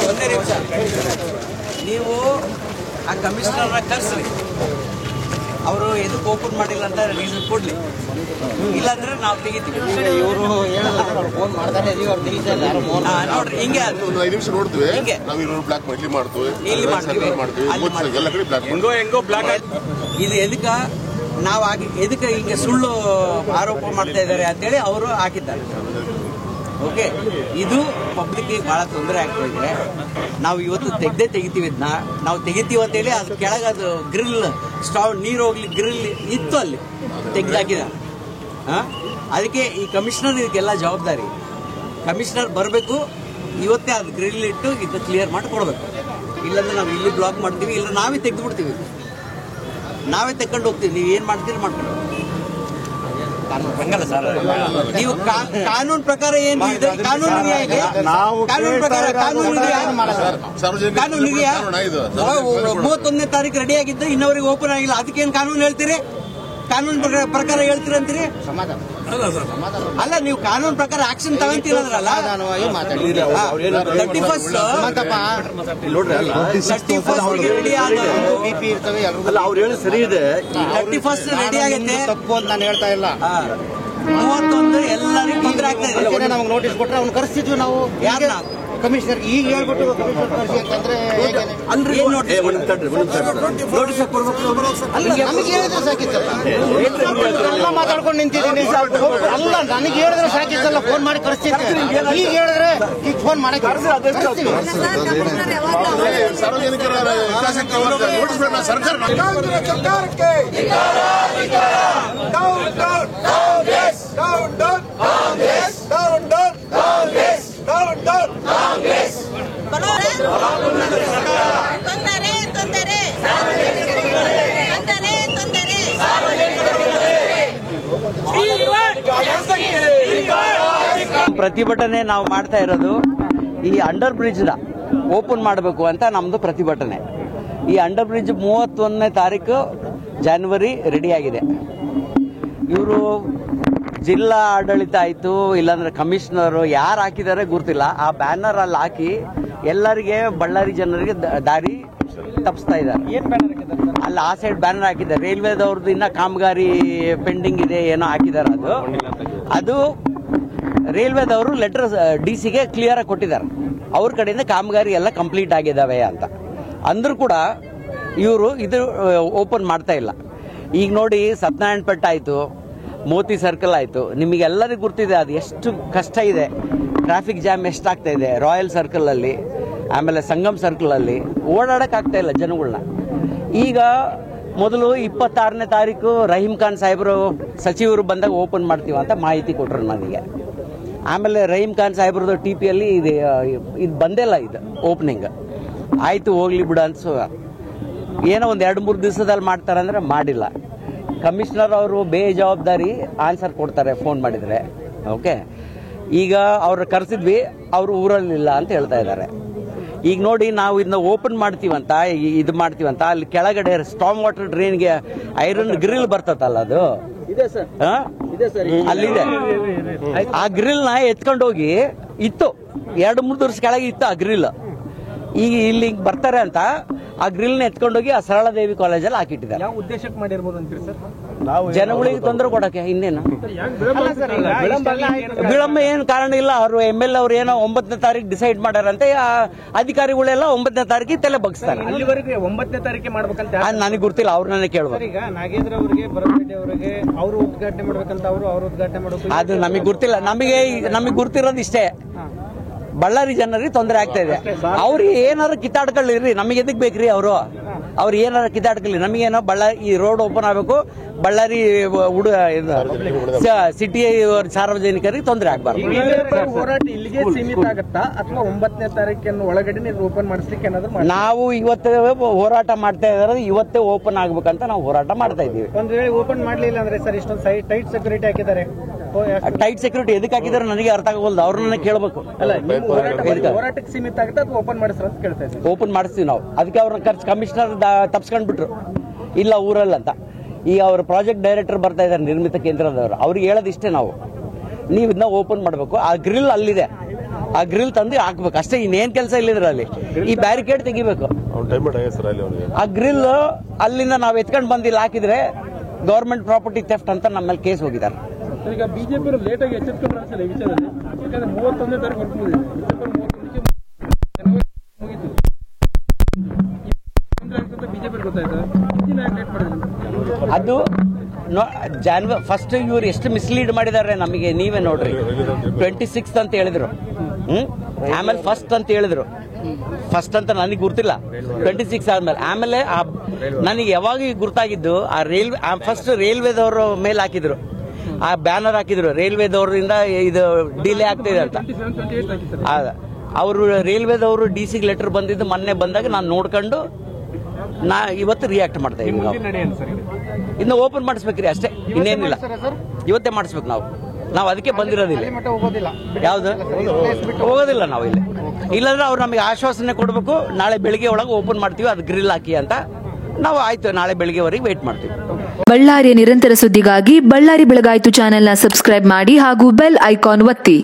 ಒಂದೇ ನಿಮಿಷ, ನೀವು ಆ ಕಮಿಷನರ್ನ ಕರೆಸ್ರಿ, ಅವರು ಎದಕ್ಕೆ ಓಪನ್ ಮಾಡಿಲ್ಲ ಅಂತ ರೀಸನ್ ಕೊಡ್ಲಿ, ಇಲ್ಲಾಂದ್ರೆ ನಾವು ತೆಗಿತೀವಿ. ಇವರು ಫೋನ್ ಮಾಡ್ತಾರೆ ನೋಡ್ರಿ, ಹಿಂಗೆ ಅದು 5 ನಿಮಿಷ ನೋಡ್ತೀವಿ. ಹಿಂಗೆ ನಾವು ಬ್ಲಾಕ್ ಇಲ್ಲಿ ಮಾಡ್ತೀವಿ, ಇಲ್ಲಿ ಮಾಡ್ತೀವಿ, ಎಲ್ಲ ಕಡೆ ಬ್ಲಾಕ್ ಹೆಂಗೋ ಬ್ಲಾಕ್. ಇದು ಎದಕ್ಕೆ ನಾವು ಎದಕ್ಕೆ ಹಿಂಗೆ ಸುಳ್ಳು ಆರೋಪ ಮಾಡ್ತಾ ಇದ್ದಾರೆ ಅಂತೇಳಿ ಅವರು ಹಾಕಿದ್ದಾರೆ. ಓಕೆ, ಇದು ಪಬ್ಲಿಕ್ಗೆ ಬಹಳ ತೊಂದರೆ ಆಗ್ತಾ ಇದೆ. ನಾವು ಇವತ್ತು ತೆಗಿತೀವಿ, ಇದನ್ನ ನಾವು ತೆಗಿತೀವಿ ಅಂತೇಳಿ ಅದು ಕೆಳಗೆ ಅದು ಗ್ರಿಲ್ ಸ್ಟವ್ ನೀರು ಹೋಗ್ಲಿ ಗ್ರಿಲ್ ಇತ್ತು, ಅಲ್ಲಿ ತೆಗೆದಾಕಿದ. ಅದಕ್ಕೆ ಈ ಕಮಿಷನರ್ ಇದಕ್ಕೆಲ್ಲ ಜವಾಬ್ದಾರಿ. ಕಮಿಷನರ್ ಬರಬೇಕು, ಇವತ್ತೇ ಅದು ಗ್ರಿಲ್ ಇಟ್ಟು ಇದು ಕ್ಲಿಯರ್ ಮಾಡಿ ಕೊಡಬೇಕು. ಇಲ್ಲಾಂದ್ರೆ ನಾವು ಇಲ್ಲಿ ಬ್ಲಾಕ್ ಮಾಡ್ತೀವಿ, ಇಲ್ಲ ನಾವೇ ತೆಗೆದು ಬಿಡ್ತೀವಿ, ನಾವೇ ತೆಕ್ಕೊಂಡು ಹೋಗ್ತೀವಿ. ನೀವು ಏನು ಮಾಡ್ತೀರಿ ಮಾಡ್ಕೊಂಡು. ಹಂಗಲ್ಲ ಸರ್, ನೀವು ಕಾನೂನು ಪ್ರಕಾರ ಏನು ಇದೆ, ಕಾನೂನು ಪ್ರಕಾರ ಕಾನೂನು ಇದೆಯಾ? 31ನೇ ತಾರೀಕು ರೆಡಿ ಆಗಿದ್ದು ಇನ್ನವರಿಗೆ ಓಪನ್ ಆಗಿಲ್ಲ, ಅದಕ್ಕೇನು ಕಾನೂನು ಹೇಳ್ತೀರಿ? ಕಾನೂನು ಪ್ರಕಾರ ಹೇಳ್ತೀರಿ ಅಂತೀರಿ? ಅಲ್ಲ, ನೀವು ಕಾನೂನು ಪ್ರಕಾರ ಆಕ್ಷನ್ ತಗೊಂತೀರಲ್ಲ. 31st ರೆಡಿ ಅವ್ರು ಹೇಳಿ ಸರಿ ಇದೆ. 31st ರೆಡಿ ಆಗೈತೆ, ತಪ್ಪು ಅಂತ ನಾನು ಹೇಳ್ತಾ ಇಲ್ಲ. 31 ಎಲ್ಲರಿಗೂ ತೊಂದರೆ ಆಗ್ತಾ ಇದೆ. ನಮ್ಗೆ ನೋಟಿಸ್ ಕೊಟ್ರೆ ಅವ್ನು ಕರೆಸ್ತಿದ್ವಿ ನಾವು. ಯಾರನ್ನ? ಕಮಿಷನರ್ ಈಗ ಹೇಳ್ಬಿಟ್ಟು ಕಮಿಷನರ್ ಕರೆಸಿ ಅಂತಂದ್ರೆ ನಮಗೆ ಹೇಳಿದ್ರೆ ಸಾಕಿತ್ತಲ್ಲ. ಎಲ್ಲ ಮಾತಾಡ್ಕೊಂಡು ನಿಂತಿದ್ದೀನಿ. ಅಲ್ಲ, ನನಗೆ ಹೇಳಿದ್ರೆ ಸಾಕಿತ್ತಲ್ಲ, ಫೋನ್ ಮಾಡಿ ಕರೆಸ್ತಿದ್ದೆ. ಈಗ ಹೇಳಿದ್ರೆ ಈಗ ಫೋನ್ ಮಾಡಿ ಸಾರ್ವಜನಿಕರ ಸರ್ಕಾರಕ್ಕೆ ಪ್ರತಿಭಟನೆ ನಾವು ಮಾಡ್ತಾ ಇರೋದು ಈ ಅಂಡರ್ ಬ್ರಿಡ್ಜ್ ಓಪನ್ ಮಾಡಬೇಕು ಅಂತ ನಮ್ದು ಪ್ರತಿಭಟನೆ. ಈ ಅಂಡರ್ ಬ್ರಿಡ್ಜ್ 31ನೇ ತಾರೀಕು ಜನವರಿ ರೆಡಿ ಆಗಿದೆ. ಇವರು ಜಿಲ್ಲಾ ಆಡಳಿತ ಆಯಿತು, ಇಲ್ಲಾಂದ್ರೆ ಕಮಿಷನರು ಯಾರು ಹಾಕಿದ್ದಾರೆ ಗೊತ್ತಿಲ್ಲ, ಆ ಬ್ಯಾನರ್ ಅಲ್ಲಿ ಹಾಕಿ ಎಲ್ಲರಿಗೆ ಬಳ್ಳಾರಿ ಜನರಿಗೆ ದಾರಿ ತಪ್ಪಿಸ್ತಾ ಇದ್ದಾರೆ. ಅಲ್ಲಿ ಆ ಸೈಡ್ ಬ್ಯಾನರ್ ಹಾಕಿದ್ದಾರೆ. ರೈಲ್ವೆದವ್ರದ್ದು ಇನ್ನ ಕಾಮಗಾರಿ ಪೆಂಡಿಂಗ್ ಇದೆ ಏನೋ ಹಾಕಿದ್ದಾರೆ. ಅದು ರೈಲ್ವೆದವರು ಲೆಟರ್ DC-ಗೆ ಕ್ಲಿಯರ್ ಆಗಿ ಕೊಟ್ಟಿದ್ದಾರೆ, ಅವ್ರ ಕಡೆಯಿಂದ ಕಾಮಗಾರಿ ಎಲ್ಲ ಕಂಪ್ಲೀಟ್ ಆಗಿದ್ದಾವೆ ಅಂತ. ಅಂದ್ರೂ ಕೂಡ ಇವರು ಇದು ಓಪನ್ ಮಾಡ್ತಾ ಇಲ್ಲ. ಈಗ ನೋಡಿ, ಸತ್ಯನಾರಾಯಣಪೇಟೆ ಆಯಿತು, ಮೋತಿ ಸರ್ಕಲ್ ಆಯಿತು, ನಿಮಗೆಲ್ಲರಿಗೂ ಗೊತ್ತಿದೆ ಅದು ಎಷ್ಟು ಕಷ್ಟ ಇದೆ. ಟ್ರಾಫಿಕ್ ಜಾಮ್ ಎಷ್ಟಾಗ್ತಾ ಇದೆ ರಾಯಲ್ ಸರ್ಕಲಲ್ಲಿ, ಆಮೇಲೆ ಸಂಗಮ್ ಸರ್ಕಲಲ್ಲಿ ಓಡಾಡೋಕ್ಕಾಗ್ತಾ ಇಲ್ಲ ಜನಗಳನ್ನ. ಈಗ ಮೊದಲು 26ನೇ ತಾರೀಕು ರಹೀಂ ಖಾನ್ ಸಾಹೇಬರು ಸಚಿವರು ಬಂದಾಗ ಓಪನ್ ಮಾಡ್ತೀವಿ ಅಂತ ಮಾಹಿತಿ ಕೊಟ್ಟರು ನನಗೆ. ಆಮೇಲೆ ರಹೀಂ ಖಾನ್ ಸಾಹೇಬ್ರದ್ದು TPಯಲ್ಲಿ ಇದು ಬಂದಿಲ್ಲ, ಇದು ಓಪನಿಂಗ್ ಆಯಿತು ಹೋಗ್ಲಿ ಬಿಡು ಅನ್ಸು. ಏನೋ ಒಂದು 2-3 ದಿವಸದಲ್ಲಿ ಮಾಡ್ತಾರೆ ಅಂದರೆ ಮಾಡಿಲ್ಲ. ಕಮಿಷನರ್ ಅವರು ಬೇಜವಾಬ್ದಾರಿ ಆನ್ಸರ್ ಕೊಡ್ತಾರೆ ಫೋನ್ ಮಾಡಿದರೆ. ಓಕೆ, ಈಗ ಅವ್ರು ಕರೆಸಿದ್ವಿ, ಅವರು ಊರಲ್ಲಿಲ್ಲ ಅಂತ ಹೇಳ್ತಾ ಇದ್ದಾರೆ. ಈಗ ನೋಡಿ, ನಾವು ಇದನ್ನ ಓಪನ್ ಮಾಡ್ತೀವಂತ ಇದು ಮಾಡ್ತೀವಂತ ಅಲ್ಲಿ ಕೆಳಗಡೆ ಸ್ಟಾಮ್ ವಾಟರ್ ಡ್ರೈನ್ಗೆ ಐರನ್ ಗ್ರಿಲ್ ಬರ್ತದಲ್ಲ, ಅದು ಅಲ್ಲಿದೆ. ಆ ಗ್ರಿಲ್ ನ ಎತ್ಕೊಂಡು ಹೋಗಿ ಇತ್ತು 2-3 ವರ್ಷ ಕೆಳಗೆ ಇತ್ತು ಆ ಗ್ರಿಲ್. ಈಗ ಇಲ್ಲಿ ಬರ್ತಾರೆ ಅಂತ ಆ ಗ್ರಿಲ್ ನ ಎತ್ಕೊಂಡೋಗಿ ಆ ಸರಳಾದೇವಿ ಕಾಲೇಜಲ್ಲಿ ಹಾಕಿಟ್ಟಿದ್ದಾರೆ. ಯಾವ ಉದ್ದೇಶಕ್ಕೆ ಮಾಡಿರ್ಬೋದು ಅಂತೀರಿ ಸರ್? ಜನಗಳಿಗೆ ತೊಂದರೆ ಕೊಡಕ್ಕೆ. ಇನ್ನೇನು ವಿಳಂಬ ಏನು ಕಾರಣ ಇಲ್ಲ. ಅವರು MLA ಅವ್ರು ಏನೋ 9ನೇ ತಾರೀಕು ಡಿಸೈಡ್ ಮಾಡ್ಯಾರಂತೆ, ಅಧಿಕಾರಿಗಳೆಲ್ಲ 9ನೇ ತಾರೀಕಿಗೆ ತಲೆ ಬಗ್ಸ್ತಾರೆ. ಅಲ್ಲಿವರೆಗೆ 9ನೇ ತಾರೀಕೆ ಮಾಡ್ಬೇಕಂತ ನನಗೆ ಗೊತ್ತಿಲ್ಲ, ಅವ್ರು ನನಗೆ ಕೇಳ್ಬೋದು. ಈಗ ನಾಗೇಂದ್ರ ಅವರಿಗೆ, ಭರತ್ ಅವರಿಗೆ ಅವರು ಉದ್ಘಾಟನೆ ಮಾಡ್ಬೇಕಂತ ಅವ್ರು ಉದ್ಘಾಟನೆ ಮಾಡಬೇಕು, ಅದು ನಮಗೆ ಗೊತ್ತಿಲ್ಲ. ನಮಗೆ ಗೊತ್ತಿರೋದು ಇಷ್ಟೇ, ಬಳ್ಳಾರಿ ಜನರಿಗೆ ತೊಂದರೆ ಆಗ್ತಾ ಇದೆ. ಅವ್ರಿಗೆ ಏನಾರು ಕಿತ್ತಾಡ್ಕೊಳ್ಳಿರಿ, ನಮಗೆ ಎದಕ್ ಬೇಕ್ರಿ? ಅವ್ರು ಏನಾರು ಕಿತ್ತಾಡ್ಕೊಳ್ಳಿ, ನಮಗೇನೋ ಬಳ್ಳಾರಿ ಈ ರೋಡ್ ಓಪನ್ ಆಗಬೇಕು, ಬಳ್ಳಾರಿ ಸಿಟಿ ಸಾರ್ವಜನಿಕರಿಗೆ ತೊಂದರೆ ಆಗಬಾರ್ದು. ಹೋರಾಟ ಇಲ್ಲಿಗೆ ಸೀಮಿತ ಆಗುತ್ತಾ ಅಥವಾ 9ನೇ ತಾರೀಕಿನ ಒಳಗಡೆ ಓಪನ್ ಮಾಡಿಸ್ಲಿಕ್ಕೆ ಏನಾದ್ರು? ನಾವು ಇವತ್ತೇ ಹೋರಾಟ ಮಾಡ್ತಾ ಇದ್ದಾರೆ, ಇವತ್ತೇ ಓಪನ್ ಆಗ್ಬೇಕಂತ ನಾವು ಹೋರಾಟ ಮಾಡ್ತಾ ಇದ್ದೀವಿ. ಒಂದ್ ವೇಳೆ ಓಪನ್ ಮಾಡ್ಲಿಲ್ಲ ಅಂದ್ರೆ ಸರ್, ಇಷ್ಟೊಂದು ಟೈಟ್ ಸೆಕ್ಯೂರಿಟಿ ಹಾಕಿದ್ದಾರೆ. ಟೈಟ್ ಸೆಕ್ಯೂರಿಟಿ ಎದಕ್ಕೆ ಹಾಕಿದ್ದಾರೆ ನನಗೆ ಅರ್ಥ ಆಗೋಲ್ದು, ಅವ್ರನ್ನ ಕೇಳಬೇಕು. ಹೋರಾಟಕ್ಕೆ ಸೀಮಿತ ಆಗುತ್ತೆ ಅಥವಾ ಓಪನ್ ಮಾಡಿಸ್ರ ಅಂತ ಕೇಳ್ತಾ ಇದ್ದೀವಿ. ಓಪನ್ ಮಾಡಿಸ್ತೀವಿ ನಾವು, ಅದಕ್ಕೆ ಅವ್ರನ್ನ ಖರ್ಚು ಕಮಿಷನರ್ ತಪ್ಸ್ಕೊಂಡ್ಬಿಟ್ರು, ಇಲ್ಲ ಊರಲ್ಲ ಅಂತ. ಈಗ ಅವ್ರ ಪ್ರಾಜೆಕ್ಟ್ ಡೈರೆಕ್ಟರ್ ಬರ್ತಾ ಇದ್ದಾರೆ ನಿರ್ಮಿತ ಕೇಂದ್ರದವರು, ಅವ್ರಿಗೆ ಹೇಳೋದಿಷ್ಟೇ, ನಾವು ನೀವು ಇದನ್ನ ಓಪನ್ ಮಾಡಬೇಕು. ಆ ಗ್ರಿಲ್ ಅಲ್ಲಿದೆ, ಆ ಗ್ರಿಲ್ ತಂದು ಹಾಕ್ಬೇಕು ಅಷ್ಟೇ, ಇನ್ನೇನ್ ಕೆಲಸ ಇಲ್ಲಿದ್ರ ಅಲ್ಲಿ. ಈ ಬ್ಯಾರಿಕೇಡ್ ತೆಗಿಬೇಕು. ಆ ಗ್ರಿಲ್ ಅಲ್ಲಿಂದ ನಾವು ಎತ್ಕೊಂಡು ಬಂದಿಲ್ಲ ಹಾಕಿದ್ರೆ ಗವರ್ಮೆಂಟ್ ಪ್ರಾಪರ್ಟಿ ಥೆಫ್ಟ್ ಅಂತ ನಮ್ಮ ಮೇಲೆ ಕೇಸ್ ಹೋಗಿದ್ದಾರೆ. ಈಗ ಬಿಜೆಪಿ ಲೇಟ್ ಆಗಿ ಎಚ್ಚೆತ್ಕೊಂಡು ಅನ್ಸಲ್ಲ ಈ ವಿಚಾರದಲ್ಲಿ. ಯಾಕಂದ್ರೆ 31ನೇ ತಾರೀಕು ಹೊರಟಿದೆ, ಬಿಜೆಪಿ ಗೊತ್ತಾಯ್ತಾ ಲೇಟ್ ಮಾಡಿದ್ರು. ಅದು ಜಾನ್ವರಿ ಫಸ್ಟ್ ಇವ್ರು ಎಷ್ಟು ಮಿಸ್ಲೀಡ್ ಮಾಡಿದ್ದಾರೆ ನಮಗೆ ನೀವೇ ನೋಡ್ರಿ. 26 ಅಂತ ಹೇಳಿದ್ರು, ಆಮೇಲೆ ಫಸ್ಟ್ ಅಂತ ಹೇಳಿದ್ರು. ಫಸ್ಟ್ ಅಂತ ನನಗೆ ಗುರ್ತಿಲ್ಲ, 26 ಆದ್ಮೇಲೆ. ಆಮೇಲೆ ನನಗೆ ಯಾವಾಗ ಗುರ್ತಾಗಿದ್ದು ಆ ರೈಲ್ವೆ, ಫಸ್ಟ್ ರೈಲ್ವೆದವರು ಮೇಲೆ ಹಾಕಿದ್ರು, ಆ ಬ್ಯಾನರ್ ಹಾಕಿದ್ರು ರೈಲ್ವೆದವರಿಂದ ಇದು ಡಿಲೇ ಆಗ್ತಿದೆ ಅಂತ. ಅವರು ರೈಲ್ವೆದವರು DC ಗೆ ಲೆಟರ್ ಬಂದಿದ್ದು ಮೊನ್ನೆ ಬಂದಾಗ ನಾನು ನೋಡ್ಕೊಂಡು ಇವತ್ತು ರಿಯಾಕ್ಟ್ ಮಾಡ್ತಾ ಇದ್ದೀವಿ. ಇನ್ನು ಓಪನ್ ಮಾಡಿಸ್ಬೇಕ್ರಿ ಅಷ್ಟೇ, ಇನ್ನೇನಿಲ್ಲ. ಇವತ್ತೇ ಮಾಡಿಸ್ಬೇಕು ನಾವು ಅದಕ್ಕೆ ಬಂದಿರೋದಿಲ್ಲ. ಯಾವ್ದು ಹೋಗೋದಿಲ್ಲ ನಾವು ಇಲ್ಲಿ. ಇಲ್ಲಾಂದ್ರೆ ಅವ್ರು ನಮಗೆ ಆಶ್ವಾಸನೆ ಕೊಡಬೇಕು, ನಾಳೆ ಬೆಳಿಗ್ಗೆ ಒಳಗೆ ಓಪನ್ ಮಾಡ್ತೀವಿ, ಅದು ಗ್ರಿಲ್ ಹಾಕಿ ಅಂತ. ನಾವು ಆಯ್ತು ನಾಳೆ ಬೆಳಿಗ್ಗೆವರೆಗೆ ವೇಟ್ ಮಾಡ್ತೀವಿ. ಬಳ್ಳಾರಿಯ ನಿರಂತರ ಸುದ್ದಿಗಾಗಿ ಬಳ್ಳಾರಿ ಬೆಳಗಾಯಿತು ಚಾನೆಲ್ನ ಸಬ್ಸ್ಕ್ರೈಬ್ ಮಾಡಿ ಹಾಗೂ ಬೆಲ್ ಐಕಾನ್ ಒತ್ತಿ.